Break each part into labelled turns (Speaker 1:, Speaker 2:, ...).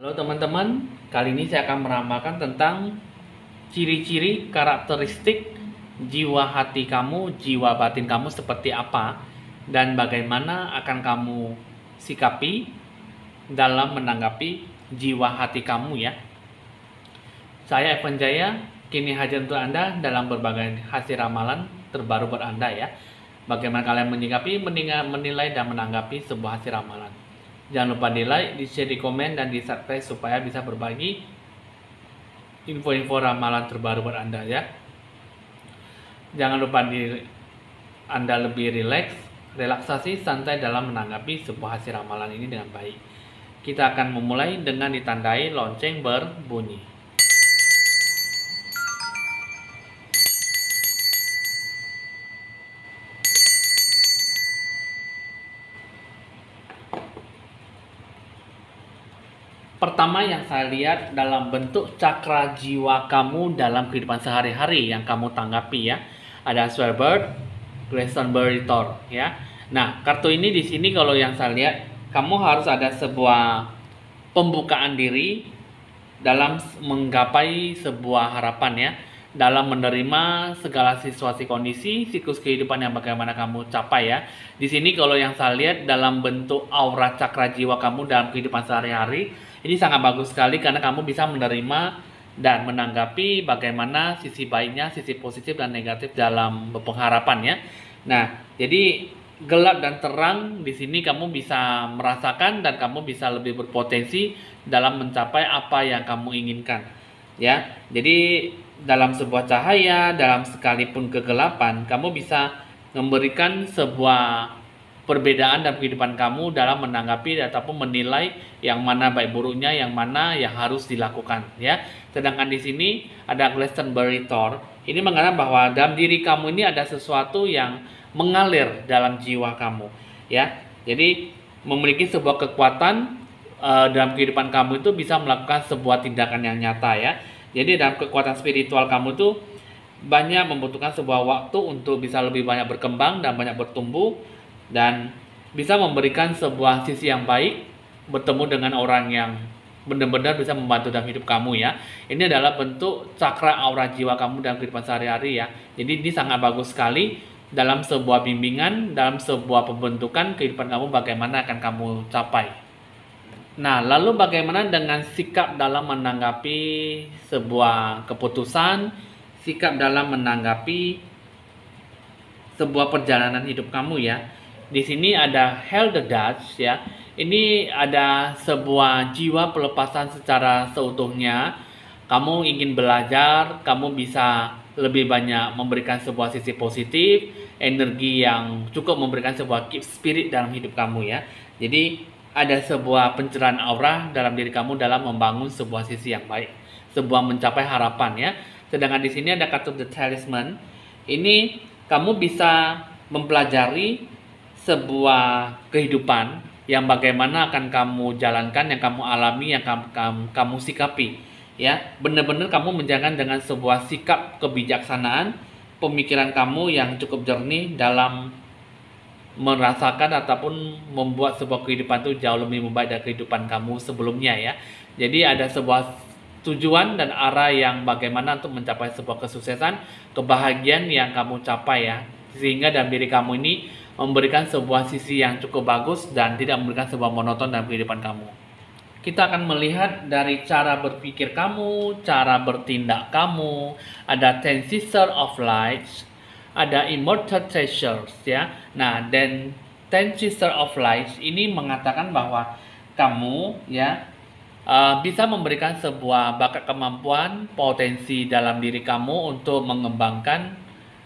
Speaker 1: Halo teman-teman, kali ini saya akan meramalkan tentang ciri-ciri karakteristik jiwa hati kamu, jiwa batin kamu seperti apa, dan bagaimana akan kamu sikapi dalam menanggapi jiwa hati kamu ya. Saya Evan Jaya, kini hadir untuk Anda dalam berbagai hasil ramalan terbaru buat Anda ya. Bagaimana kalian menyikapi, menilai, dan menanggapi sebuah hasil ramalan. Jangan lupa di like, di share, di komen, dan di subscribe supaya bisa berbagi info-info ramalan terbaru buat Anda ya. Jangan lupa Anda lebih relaksasi, santai dalam menanggapi sebuah hasil ramalan ini dengan baik. Kita akan memulai dengan ditandai lonceng berbunyi. Pertama yang saya lihat dalam bentuk cakra jiwa kamu dalam kehidupan sehari-hari yang kamu tanggapi ya. Ada Swerbird, Glastonbury Tor ya. Nah, kartu ini di sini kalau yang saya lihat kamu harus ada sebuah pembukaan diri dalam menggapai sebuah harapan ya. Dalam menerima segala situasi kondisi siklus kehidupan yang bagaimana kamu capai ya. Di sini kalau yang saya lihat dalam bentuk aura cakra jiwa kamu dalam kehidupan sehari-hari, ini sangat bagus sekali karena kamu bisa menerima dan menanggapi bagaimana sisi baiknya, sisi positif dan negatif dalam pengharapan ya. Nah, jadi gelap dan terang di sini kamu bisa merasakan dan kamu bisa lebih berpotensi dalam mencapai apa yang kamu inginkan. Ya. Jadi dalam sebuah cahaya, dalam sekalipun kegelapan, kamu bisa memberikan sebuah perbedaan dalam kehidupan kamu dalam menanggapi ataupun menilai yang mana baik buruknya, yang mana yang harus dilakukan ya. Sedangkan di sini ada Glastonbury Tor. Ini mengatakan bahwa dalam diri kamu ini ada sesuatu yang mengalir dalam jiwa kamu ya. Jadi memiliki sebuah kekuatan dalam kehidupan kamu itu bisa melakukan sebuah tindakan yang nyata ya. Jadi dalam kekuatan spiritual kamu tuh banyak membutuhkan sebuah waktu untuk bisa lebih banyak berkembang dan banyak bertumbuh dan bisa memberikan sebuah sisi yang baik, bertemu dengan orang yang benar-benar bisa membantu dalam hidup kamu ya. Ini adalah bentuk cakra aura jiwa kamu dalam kehidupan sehari-hari ya. Jadi ini sangat bagus sekali dalam sebuah bimbingan, dalam sebuah pembentukan kehidupan kamu bagaimana akan kamu capai. Nah, lalu bagaimana dengan sikap dalam menanggapi sebuah keputusan, sikap dalam menanggapi sebuah perjalanan hidup kamu ya. Di sini ada Hell the Dutch ya. Ini ada sebuah jiwa pelepasan secara seutuhnya. Kamu ingin belajar, kamu bisa lebih banyak memberikan sebuah sisi positif, energi yang cukup memberikan sebuah keep spirit dalam hidup kamu ya. Jadi ada sebuah pencerahan aura dalam diri kamu dalam membangun sebuah sisi yang baik, sebuah mencapai harapan ya. Sedangkan di sini ada kartu The Talisman. Ini kamu bisa mempelajari sebuah kehidupan yang bagaimana akan kamu jalankan, yang kamu alami, yang kamu sikapi ya. Benar-benar kamu menjalankan dengan sebuah sikap kebijaksanaan, pemikiran kamu yang cukup jernih dalam merasakan ataupun membuat sebuah kehidupan itu jauh lebih membaik dari kehidupan kamu sebelumnya ya. Jadi ada sebuah tujuan dan arah yang bagaimana untuk mencapai sebuah kesuksesan, kebahagiaan yang kamu capai ya. Sehingga dalam diri kamu ini memberikan sebuah sisi yang cukup bagus dan tidak memberikan sebuah monoton dalam kehidupan kamu. Kita akan melihat dari cara berpikir kamu, cara bertindak kamu. Ada Ten Sisters of Light, ada Immortal Treasures ya. Nah, dan Ten Sisters of Light ini mengatakan bahwa kamu ya bisa memberikan sebuah bakat, kemampuan, potensi dalam diri kamu untuk mengembangkan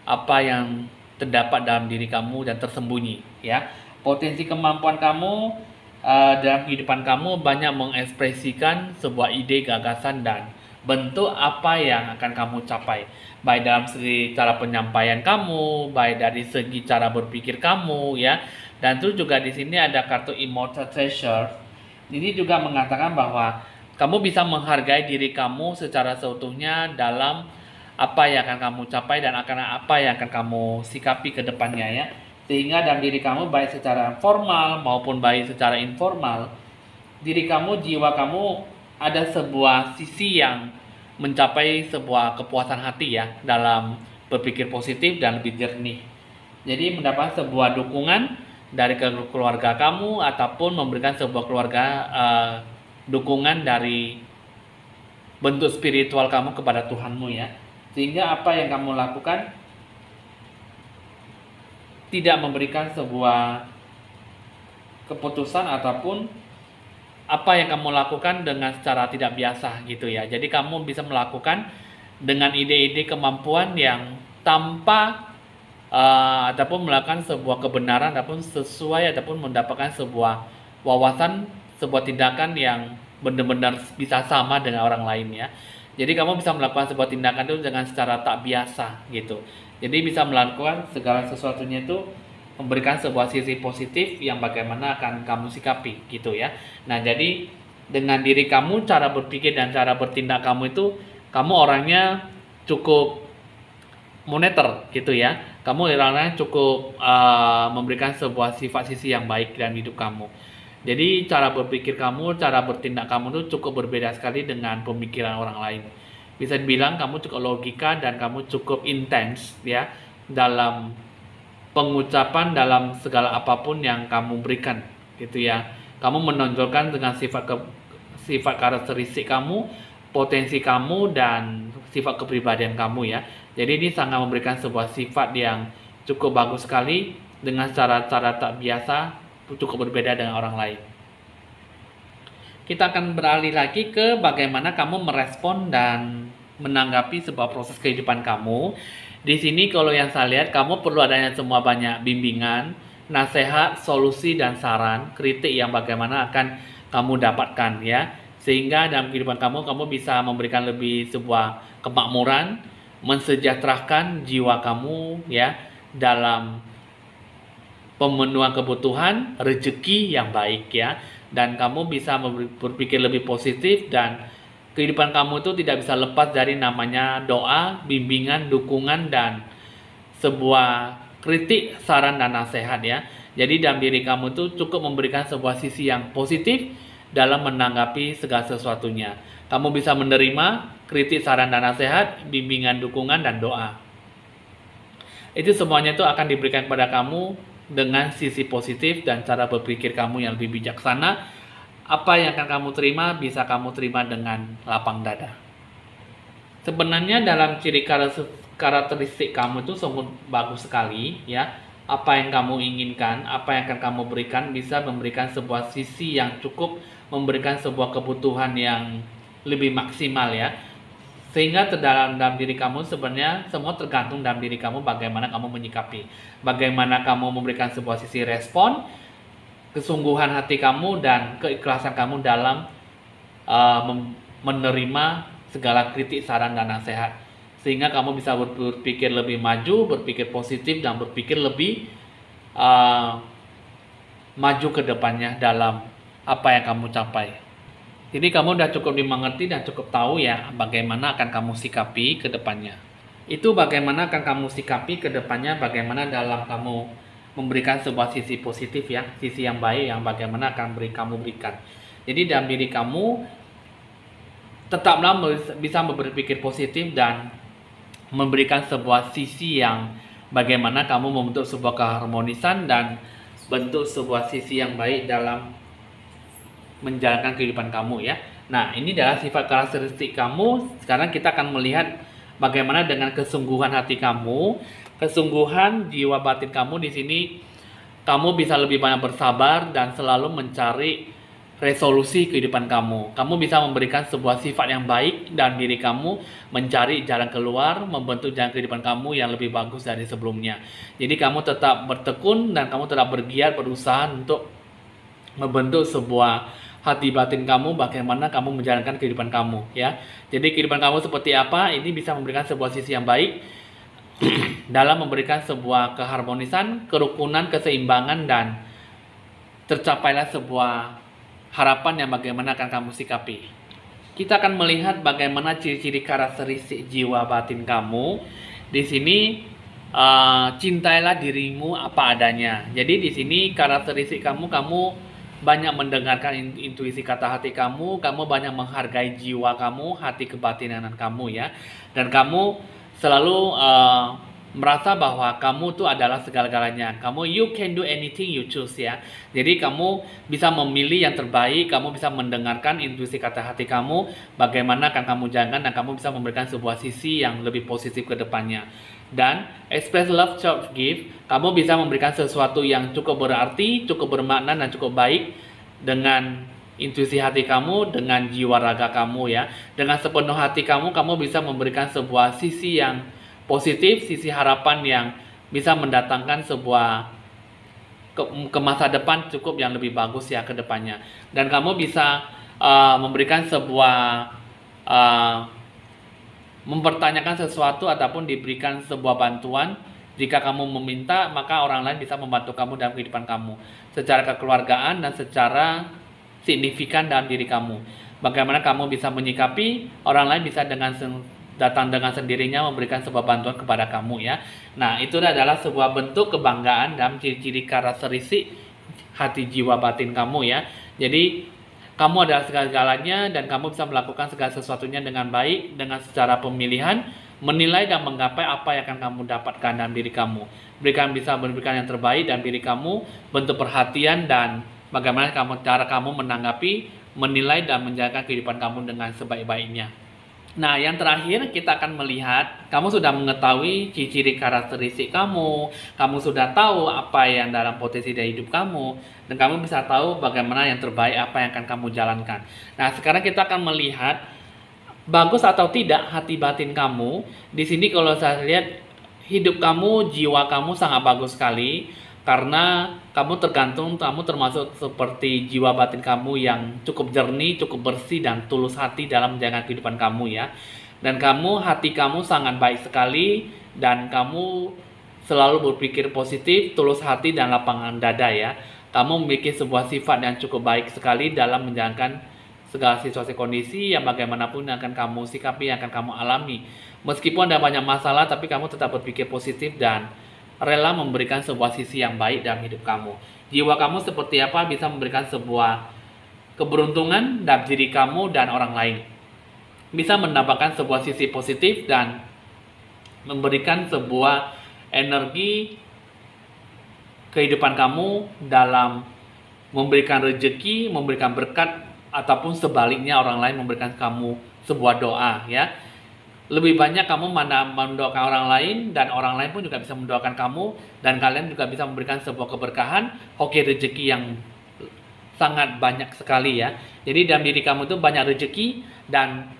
Speaker 1: apa yang terdapat dalam diri kamu dan tersembunyi ya. Potensi kemampuan kamu dalam kehidupan kamu banyak mengekspresikan sebuah ide, gagasan dan bentuk apa yang akan kamu capai, baik dalam segi cara penyampaian kamu, baik dari segi cara berpikir kamu ya. Dan itu juga di sini ada kartu Immortal Treasure. Ini juga mengatakan bahwa kamu bisa menghargai diri kamu secara seutuhnya dalam apa yang akan kamu capai dan akan apa yang akan kamu sikapi ke depannya ya. Sehingga dalam diri kamu baik secara formal maupun baik secara informal, diri kamu, jiwa kamu ada sebuah sisi yang mencapai sebuah kepuasan hati ya dalam berpikir positif dan lebih jernih. Jadi mendapat sebuah dukungan dari keluarga kamu ataupun memberikan sebuah keluarga dukungan dari bentuk spiritual kamu kepada Tuhanmu ya. Sehingga apa yang kamu lakukan tidak memberikan sebuah keputusan ataupun apa yang kamu lakukan dengan secara tidak biasa gitu ya. Jadi kamu bisa melakukan dengan ide-ide kemampuan yang tanpa ataupun melakukan sebuah kebenaran ataupun sesuai ataupun mendapatkan sebuah wawasan, sebuah tindakan yang benar-benar bisa sama dengan orang lain ya. Jadi kamu bisa melakukan sebuah tindakan itu dengan secara tak biasa gitu. Jadi bisa melakukan segala sesuatunya itu memberikan sebuah sisi positif yang bagaimana akan kamu sikapi gitu ya. Nah jadi dengan diri kamu, cara berpikir dan cara bertindak kamu itu, kamu orangnya cukup moneter gitu ya. Kamu orangnya cukup memberikan sebuah sifat sisi yang baik dalam hidup kamu. Jadi cara berpikir kamu, cara bertindak kamu itu cukup berbeda sekali dengan pemikiran orang lain. Bisa dibilang kamu cukup logika dan kamu cukup intens ya dalam pengucapan, dalam segala apapun yang kamu berikan gitu ya. Kamu menonjolkan dengan sifat karakteristik kamu, potensi kamu dan sifat kepribadian kamu ya. Jadi ini sangat memberikan sebuah sifat yang cukup bagus sekali dengan cara-cara tak biasa, cukup berbeda dengan orang lain. Kita akan beralih lagi ke bagaimana kamu merespon dan menanggapi sebuah proses kehidupan kamu. Di sini kalau yang saya lihat, kamu perlu adanya semua banyak bimbingan, nasihat, solusi dan saran, kritik yang bagaimana akan kamu dapatkan ya. Sehingga dalam kehidupan kamu bisa memberikan lebih sebuah kemakmuran, mensejahterakan jiwa kamu ya dalam pemenuhan kebutuhan, rezeki yang baik ya. Dan kamu bisa berpikir lebih positif dan kehidupan kamu itu tidak bisa lepas dari namanya doa, bimbingan, dukungan dan sebuah kritik, saran dan nasihat ya. Jadi dalam diri kamu itu cukup memberikan sebuah sisi yang positif dalam menanggapi segala sesuatunya. Kamu bisa menerima kritik, saran dan nasihat, bimbingan, dukungan dan doa. Itu semuanya itu akan diberikan kepada kamu dengan sisi positif dan cara berpikir kamu yang lebih bijaksana. Apa yang akan kamu terima bisa kamu terima dengan lapang dada. Sebenarnya dalam ciri karakteristik kamu itu sungguh bagus sekali ya. Apa yang kamu inginkan, apa yang akan kamu berikan bisa memberikan sebuah sisi yang cukup memberikan sebuah kebutuhan yang lebih maksimal ya. Sehingga dalam diri kamu sebenarnya semua tergantung dalam diri kamu bagaimana kamu menyikapi. Bagaimana kamu memberikan sebuah sisi respon, kesungguhan hati kamu dan keikhlasan kamu dalam menerima segala kritik, saran dan nasihat. Sehingga kamu bisa berpikir lebih maju, berpikir positif dan berpikir lebih maju ke depannya dalam apa yang kamu capai. Jadi kamu udah cukup dimengerti dan cukup tahu ya bagaimana akan kamu sikapi ke depannya. Itu bagaimana akan kamu sikapi ke depannya, bagaimana dalam kamu memberikan sebuah sisi positif ya, sisi yang baik yang bagaimana akan kamu berikan. Jadi dalam diri kamu tetaplah bisa berpikir positif dan memberikan sebuah sisi yang bagaimana kamu membentuk sebuah keharmonisan dan bentuk sebuah sisi yang baik dalam menjalankan kehidupan kamu ya. Nah, ini adalah sifat karakteristik kamu. Sekarang kita akan melihat bagaimana dengan kesungguhan hati kamu, kesungguhan jiwa batin kamu. Di sini kamu bisa lebih banyak bersabar dan selalu mencari resolusi kehidupan kamu. Kamu bisa memberikan sebuah sifat yang baik dan diri kamu mencari jalan keluar, membentuk jalan kehidupan kamu yang lebih bagus dari sebelumnya. Jadi kamu tetap bertekun dan kamu tetap bergiat berusaha untuk membentuk sebuah hati batin kamu, bagaimana kamu menjalankan kehidupan kamu ya. Jadi kehidupan kamu seperti apa, ini bisa memberikan sebuah sisi yang baik dalam memberikan sebuah keharmonisan, kerukunan, keseimbangan dan tercapailah sebuah harapan yang bagaimana akan kamu sikapi. Kita akan melihat bagaimana ciri-ciri karakteristik jiwa batin kamu. Di sini cintailah dirimu apa adanya. Jadi di sini karakteristik kamu banyak mendengarkan intuisi kata hati kamu banyak menghargai jiwa kamu, hati kebatinan kamu ya. Dan kamu selalu merasa bahwa kamu tuh adalah segala-galanya. Kamu you can do anything you choose ya. Jadi kamu bisa memilih yang terbaik, kamu bisa mendengarkan intuisi kata hati kamu, bagaimana akan kamu jalankan, dan kamu bisa memberikan sebuah sisi yang lebih positif ke depannya. Dan express love, show gift, kamu bisa memberikan sesuatu yang cukup berarti, cukup bermakna, dan cukup baik dengan intuisi hati kamu, dengan jiwa raga kamu ya. Dengan sepenuh hati kamu bisa memberikan sebuah sisi yang positif, sisi harapan yang bisa mendatangkan sebuah ke masa depan cukup yang lebih bagus ya ke depannya. Dan kamu bisa memberikan sebuah mempertanyakan sesuatu ataupun diberikan sebuah bantuan. Jika kamu meminta, maka orang lain bisa membantu kamu dalam kehidupan kamu secara kekeluargaan dan secara signifikan dalam diri kamu. Bagaimana kamu bisa menyikapi orang lain bisa datang dengan sendirinya memberikan sebuah bantuan kepada kamu ya. Nah, itu adalah sebuah bentuk kebanggaan dalam ciri-ciri karakteristik hati jiwa batin kamu ya. Jadi kamu adalah segala-galanya dan kamu bisa melakukan segala sesuatunya dengan baik, dengan secara pemilihan, menilai dan menggapai apa yang akan kamu dapatkan dalam diri kamu. Bisa memberikan yang terbaik dalam diri kamu, bentuk perhatian dan bagaimana cara kamu menanggapi, menilai dan menjaga kehidupan kamu dengan sebaik-baiknya. Nah, yang terakhir kita akan melihat, kamu sudah mengetahui ciri-ciri karakteristik kamu sudah tahu apa yang dalam potensi dari hidup kamu, dan kamu bisa tahu bagaimana yang terbaik apa yang akan kamu jalankan. Nah, sekarang kita akan melihat bagus atau tidak hati batin kamu. Di sini kalau saya lihat hidup kamu, jiwa kamu sangat bagus sekali. Karena kamu termasuk seperti jiwa batin kamu yang cukup jernih, cukup bersih dan tulus hati dalam menjalankan kehidupan kamu ya. Dan hati kamu sangat baik sekali dan kamu selalu berpikir positif, tulus hati dan lapangan dada ya. Kamu memiliki sebuah sifat yang cukup baik sekali dalam menjalankan segala situasi kondisi yang bagaimanapun yang akan kamu sikapi, yang akan kamu alami. Meskipun ada banyak masalah, tapi kamu tetap berpikir positif dan rela memberikan sebuah sisi yang baik dalam hidup kamu. Jiwa kamu seperti apa bisa memberikan sebuah keberuntungan dalam diri kamu dan orang lain. Bisa mendapatkan sebuah sisi positif dan memberikan sebuah energi kehidupan kamu dalam memberikan rezeki, memberikan berkat, ataupun sebaliknya orang lain memberikan kamu sebuah doa ya. Lebih banyak kamu mendoakan orang lain dan orang lain pun juga bisa mendoakan kamu dan kalian juga bisa memberikan sebuah keberkahan, hoki rezeki yang sangat banyak sekali ya. Jadi dalam diri kamu itu banyak rezeki dan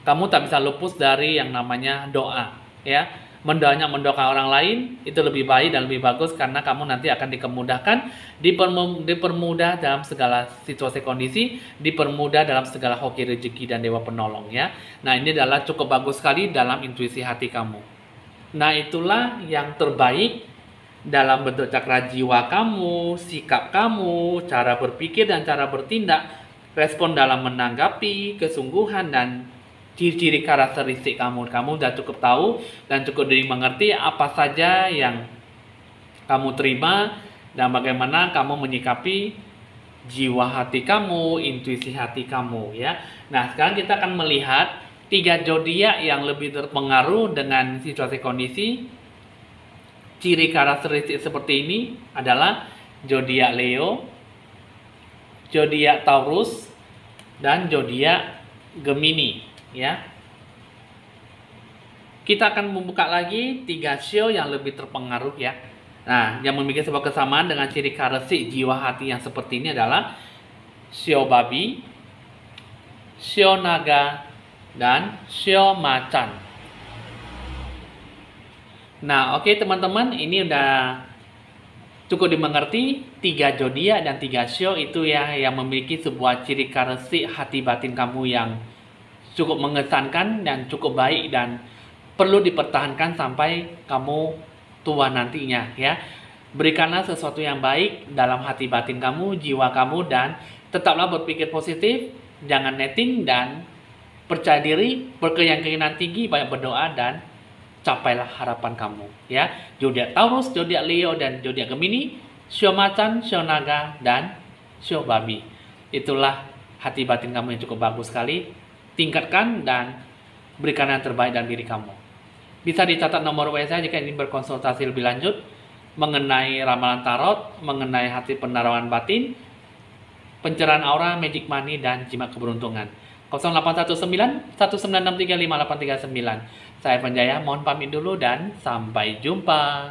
Speaker 1: kamu tak bisa luput dari yang namanya doa ya. Mendoakan orang lain itu lebih baik dan lebih bagus karena kamu nanti akan dikemudahkan, dipermudah dalam segala situasi kondisi, dipermudah dalam segala hoki rezeki dan dewa penolong ya. Nah, ini adalah cukup bagus sekali dalam intuisi hati kamu. Nah, itulah yang terbaik dalam bentuk cakra jiwa kamu, sikap kamu, cara berpikir dan cara bertindak, respon dalam menanggapi, kesungguhan dan ciri-ciri karakteristik kamu sudah cukup tahu dan cukup dimengerti apa saja yang kamu terima dan bagaimana kamu menyikapi jiwa hati kamu, intuisi hati kamu ya. Nah, sekarang kita akan melihat 3 zodiak yang lebih terpengaruh dengan situasi kondisi. Ciri karakteristik seperti ini adalah zodiak Leo, zodiak Taurus, dan zodiak Gemini. Ya, kita akan membuka lagi 3 show yang lebih terpengaruh ya. Nah, yang memiliki sebuah kesamaan dengan ciri karakteristik jiwa hati yang seperti ini adalah show babi, show naga, dan show macan. Nah, oke teman-teman, ini udah cukup dimengerti 3 zodiak dan 3 show itu ya yang memiliki sebuah ciri karakteristik hati batin kamu yang cukup mengesankan dan cukup baik dan perlu dipertahankan sampai kamu tua nantinya ya. Berikanlah sesuatu yang baik dalam hati batin kamu, jiwa kamu, dan tetaplah berpikir positif, jangan netting dan percaya diri, berkeyakinan tinggi, banyak berdoa dan capailah harapan kamu ya. Zodiak Taurus, zodiak Leo dan zodiak Gemini, show macan, show naga dan show babi. Itulah hati batin kamu yang cukup bagus sekali. Tingkatkan dan berikan yang terbaik dalam diri kamu. Bisa dicatat nomor WA saya jika ingin berkonsultasi lebih lanjut mengenai ramalan tarot, mengenai hati penarawan batin, pencerahan aura, magic money, dan jimat keberuntungan. 0819 1963 5839. Saya Penjaya, mohon pamit dulu dan sampai jumpa.